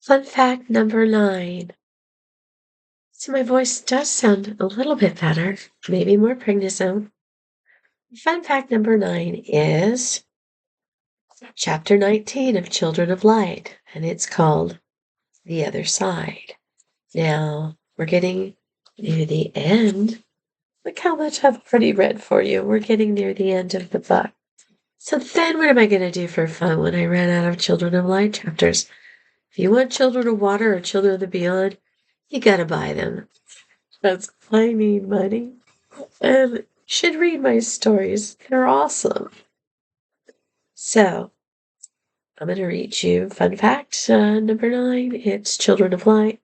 Fun fact number 9. So my voice does sound a little bit better, maybe more prednisone. Fun fact number 9 is Chapter 19 of Children of Light, and it's called The Other Side. Now, we're getting near the end. Look how much I've already read for you. We're getting near the end of the book. So then what am I going to do for fun when I ran out of Children of Light chapters? If you want Children of Water or Children of the Beyond, you got to buy them. That's I need money. And you should read my stories. They're awesome. So, I'm going to read you fun fact number 9. It's Children of Light,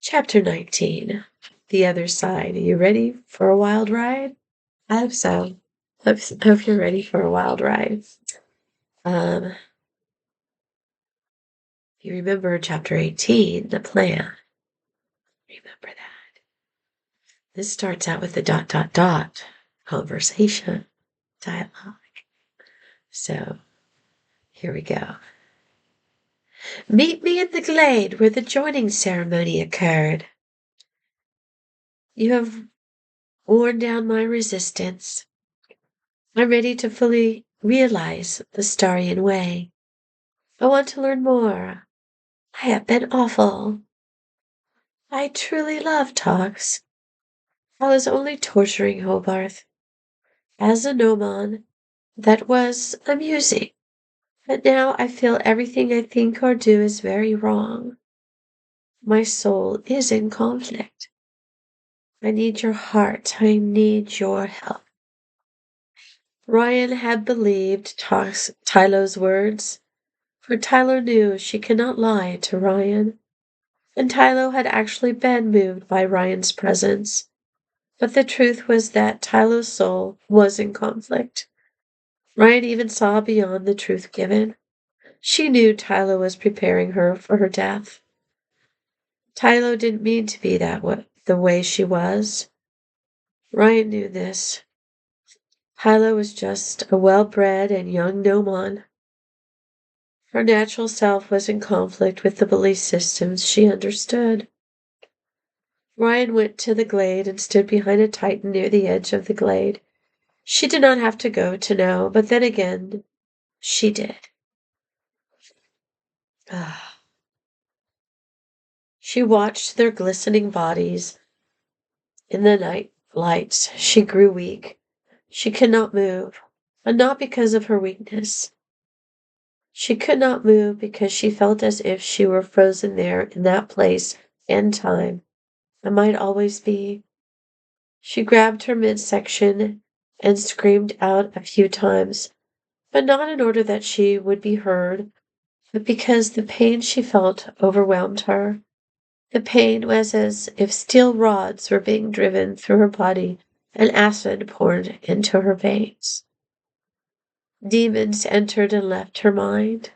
Chapter 19, The Other Side. Are you ready for a wild ride? I hope so. Hope you're ready for a wild ride. You remember Chapter 18, the plan. Remember that. This starts out with the ... conversation, dialogue. So, here we go. Meet me in the glade where the joining ceremony occurred. You have worn down my resistance. I'm ready to fully realize the Starian way. I want to learn more. I have been awful. I truly love talks. I was only torturing Hobarth. As a gnomon, that was amusing. But now I feel everything I think or do is very wrong. My soul is in conflict. I need your heart. I need your help. Ryan had believed Tylo's words, for Tylo knew she could not lie to Ryan. And Tylo had actually been moved by Ryan's presence. But the truth was that Tylo's soul was in conflict. Ryan even saw beyond the truth given. She knew Tylo was preparing her for her death. Tylo didn't mean to be the way she was. Ryan knew this. Tylo was just a well-bred and young gnomon. Her natural self was in conflict with the belief systems she understood. Ryan went to the glade and stood behind a titan near the edge of the glade. She did not have to go to know, but then again, she did. She watched their glistening bodies in the night lights. She grew weak. She could not move, and not because of her weakness. She could not move because she felt as if she were frozen there in that place and time, and might always be. She grabbed her midsection and screamed out a few times, but not in order that she would be heard, but because the pain she felt overwhelmed her. The pain was as if steel rods were being driven through her body and acid poured into her veins. Demons entered and left her mind.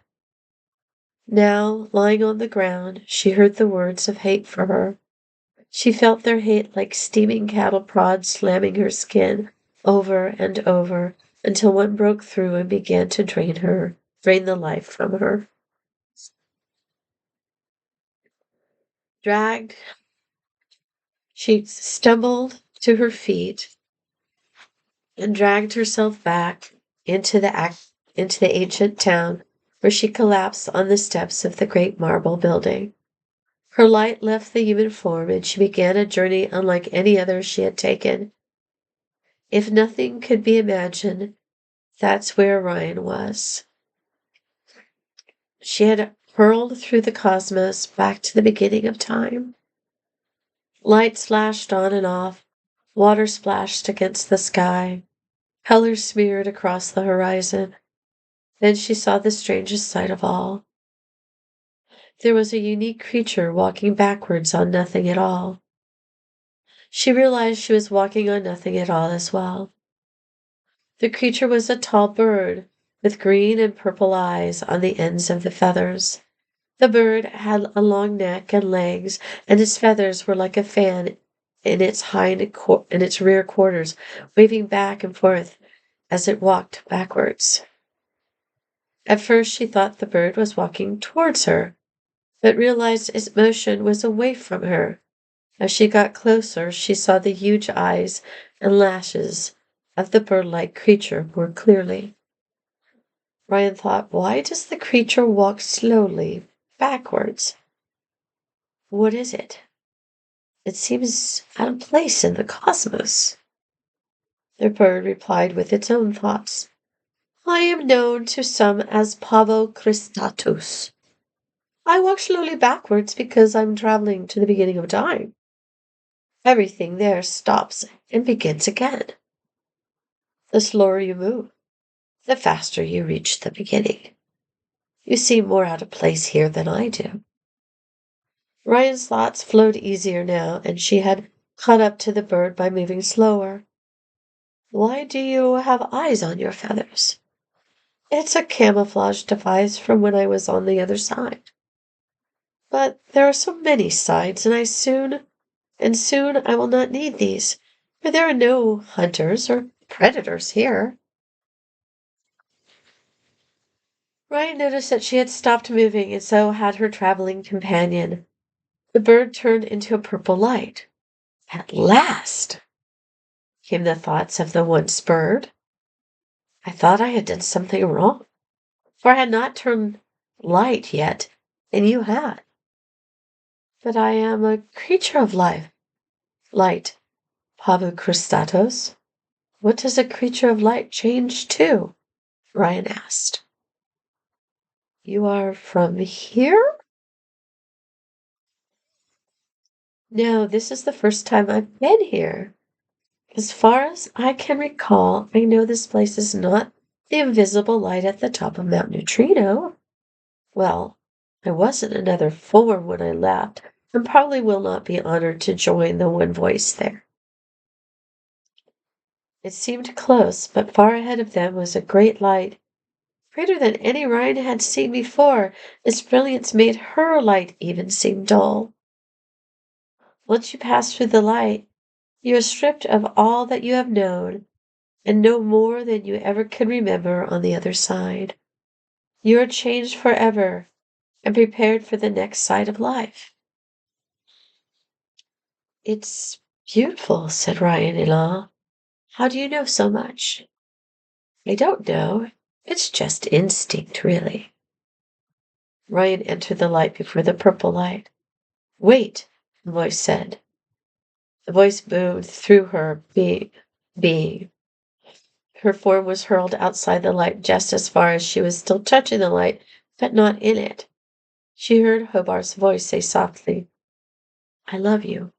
Now, lying on the ground, she heard the words of hate for her. She felt their hate like steaming cattle prods slamming her skin over and over until one broke through and began to drain the life from her. She stumbled to her feet and dragged herself back into the ancient town, where she collapsed on the steps of the great marble building. Her light left the human form, and she began a journey unlike any other she had taken. If nothing could be imagined, that's where Ryan was. She had hurled through the cosmos back to the beginning of time. Lights flashed on and off, water splashed against the sky, colors smeared across the horizon. Then she saw the strangest sight of all. There was a unique creature walking backwards on nothing at all. She realized she was walking on nothing at all as well. The creature was a tall bird with green and purple eyes on the ends of the feathers. The bird had a long neck and legs, and its feathers were like a fan in its rear quarters, waving back and forth as it walked backwards. At first she thought the bird was walking towards her, but realized its motion was away from her. As she got closer, she saw the huge eyes and lashes of the bird-like creature more clearly. Ryan thought, why does the creature walk slowly backwards? What is it? It seems out of place in the cosmos. The bird replied with its own thoughts. I am known to some as Pavo Christatus. I walk slowly backwards because I'm traveling to the beginning of time. Everything there stops and begins again. The slower you move, the faster you reach the beginning. You seem more out of place here than I do. Ryan's thoughts flowed easier now, and she had caught up to the bird by moving slower. Why do you have eyes on your feathers? It's a camouflage device from when I was on the other side. But there are so many sides, and soon I will not need these, for there are no hunters or predators here. Ryan noticed that she had stopped moving, and so had her traveling companion. The bird turned into a purple light. At last, came the thoughts of the once bird. I thought I had done something wrong, for I had not turned light yet, and you had. But I am a creature of light, Pavukristatos. What does a creature of light change to? Ryan asked. You are from here? No, this is the first time I've been here. As far as I can recall, I know this place is not the invisible light at the top of Mount Neutrino. Well, I wasn't another form when I left, and probably will not be honored to join the one voice there. It seemed close, but far ahead of them was a great light, greater than any Ryan had seen before. Its brilliance made her light even seem dull. Once you pass through the light, you are stripped of all that you have known, and no more than you ever can remember on the other side. You are changed forever and prepared for the next side of life. It's beautiful, said Ryan in awe. How do you know so much? I don't know. It's just instinct, really. Ryan entered the light before the purple light. Wait, the voice said. The voice boomed through her being. Her form was hurled outside the light just as far as she was still touching the light, but not in it. She heard Hobart's voice say softly, I love you.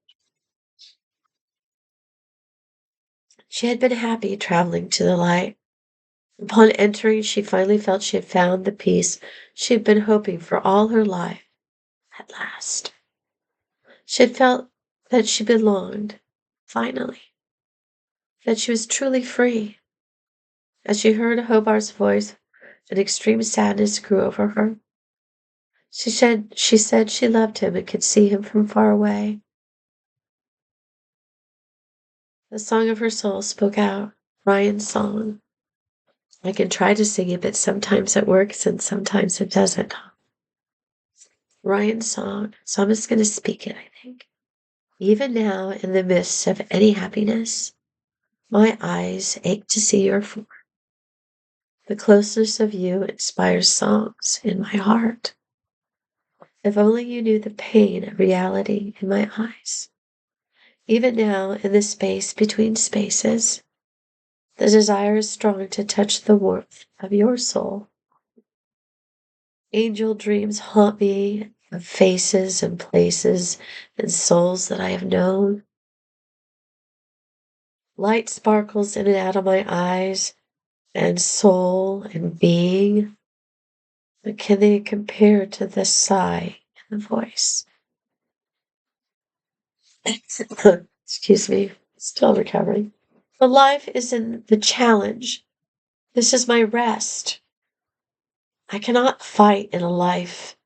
She had been happy traveling to the light. Upon entering, she finally felt she had found the peace she had been hoping for all her life. At last. She had felt that she belonged, finally, that she was truly free. As she heard Hobart's voice, an extreme sadness grew over her. She said she loved him and could see him from far away. The song of her soul spoke out, Ryan's song. I can try to sing it, but sometimes it works and sometimes it doesn't. Ryan's song, so I'm just going to speak it, I think. Even now, in the midst of any happiness, my eyes ache to see your form. The closeness of you inspires songs in my heart. If only you knew the pain of reality in my eyes. Even now, in the space between spaces, the desire is strong to touch the warmth of your soul. Angel dreams haunt me of faces and places and souls that I have known. Light sparkles in and out of my eyes, and soul and being. But can they compare to the sigh in the voice? Excuse me, still recovering. The life is in the challenge. This is my rest. I cannot fight in a life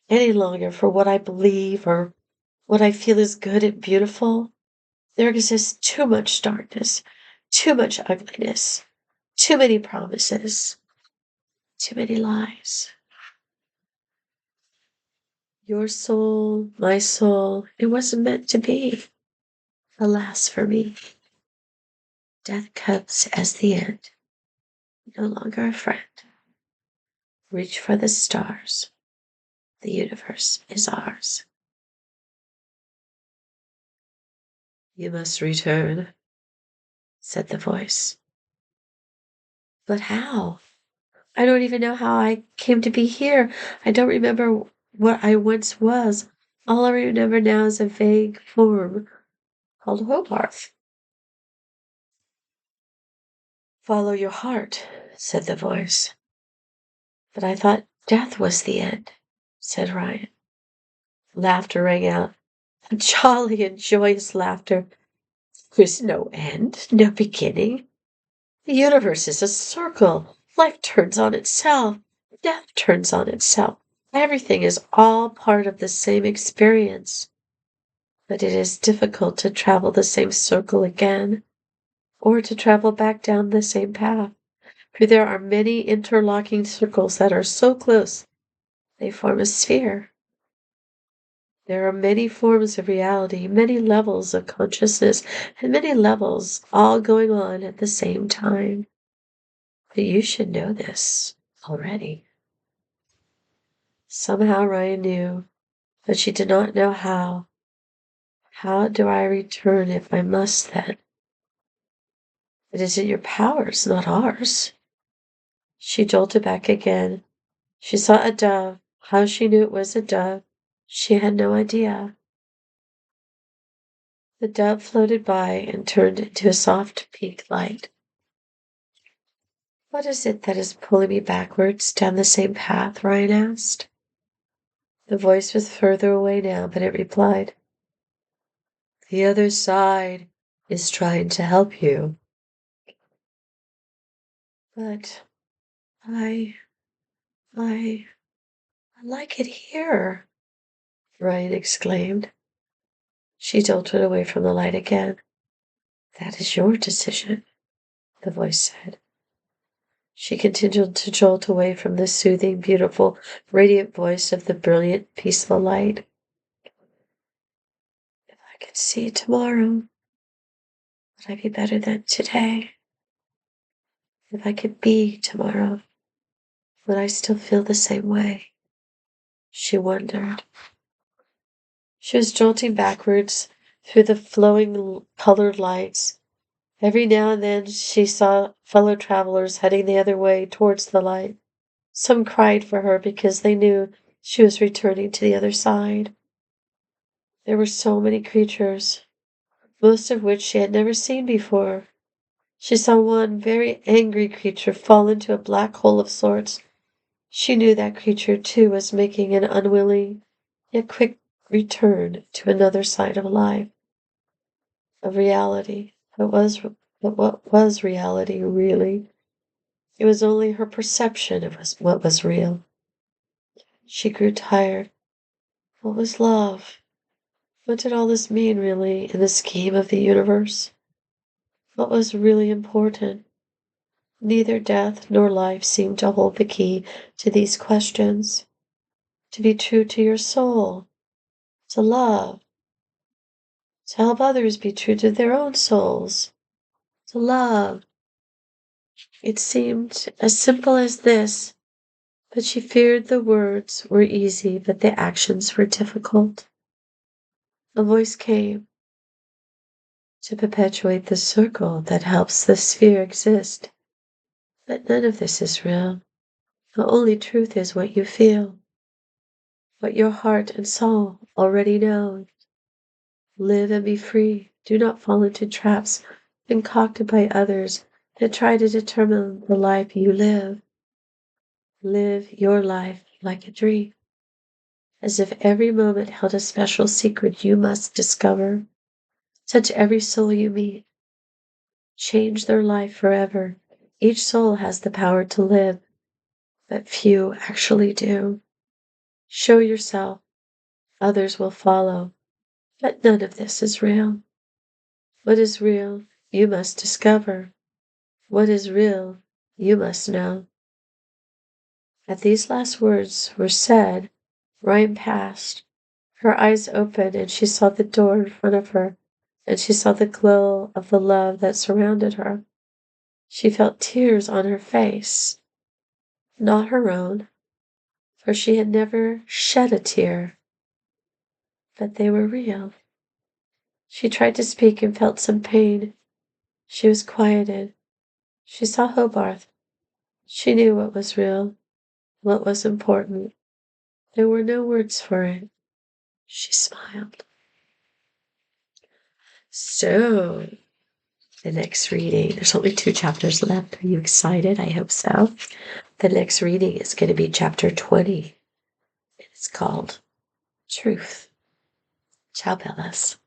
any longer for what I believe or what I feel is good and beautiful. There exists too much darkness, too much ugliness, too many promises, too many lies. Your soul, my soul, it wasn't meant to be. Alas for me. Death comes as the end, no longer a friend. Reach for the stars. The universe is ours. You must return, said the voice. But how? I don't even know how I came to be here. I don't remember what I once was. All I remember now is a vague form called Hobarth. Follow your heart, said the voice. But I thought death was the end, said Ryan. Laughter rang out, a jolly and joyous laughter. There's no end, no beginning. The universe is a circle. Life turns on itself. Death turns on itself. Everything is all part of the same experience. But it is difficult to travel the same circle again, or to travel back down the same path, for there are many interlocking circles that are so close they form a sphere. There are many forms of reality, many levels of consciousness, and many levels all going on at the same time. But you should know this already. Somehow Ryan knew, but she did not know how. How do I return if I must then? It is in your powers, not ours. She jolted back again. She saw a dove. How she knew it was a dove, she had no idea. The dove floated by and turned into a soft pink light. What is it that is pulling me backwards down the same path? Ryan asked. The voice was further away now, but it replied, The other side is trying to help you. But I like it here, Ryan exclaimed. She jolted away from the light again. That is your decision, the voice said. She continued to jolt away from the soothing, beautiful, radiant voice of the brilliant, peaceful light. If I could see tomorrow, would I be better than today? If I could be tomorrow, would I still feel the same way? She wondered. She was jolting backwards through the flowing colored lights. Every now and then she saw fellow travelers heading the other way towards the light. Some cried for her because they knew she was returning to the other side. There were so many creatures, most of which she had never seen before. She saw one very angry creature fall into a black hole of sorts. She knew that creature, too, was making an unwilling, yet quick return to another side of life, of reality. But what was reality, really? It was only her perception of what was real. She grew tired. What was love? What did all this mean, really, in the scheme of the universe? What was really important? Neither death nor life seemed to hold the key to these questions. To be true to your soul, to love, to help others be true to their own souls, to love. It seemed as simple as this, but she feared the words were easy, but the actions were difficult. A voice came. To perpetuate the circle that helps the sphere exist. But none of this is real. The only truth is what you feel, what your heart and soul already know. Live and be free. Do not fall into traps concocted by others that try to determine the life you live. Live your life like a dream, as if every moment held a special secret you must discover. Touch every soul you meet. Change their life forever. Each soul has the power to live, but few actually do. Show yourself. Others will follow. But none of this is real. What is real, you must discover. What is real, you must know. As these last words were said, Ryan passed. Her eyes opened and she saw the door in front of her, and she saw the glow of the love that surrounded her. She felt tears on her face, not her own, for she had never shed a tear, but they were real. She tried to speak and felt some pain. She was quieted. She saw Hobarth. She knew what was real, what was important. There were no words for it. She smiled. So, the next reading, there's only 2 chapters left. Are you excited? I hope so. The next reading is going to be chapter 20. It's called Truth. Ciao, Bellas.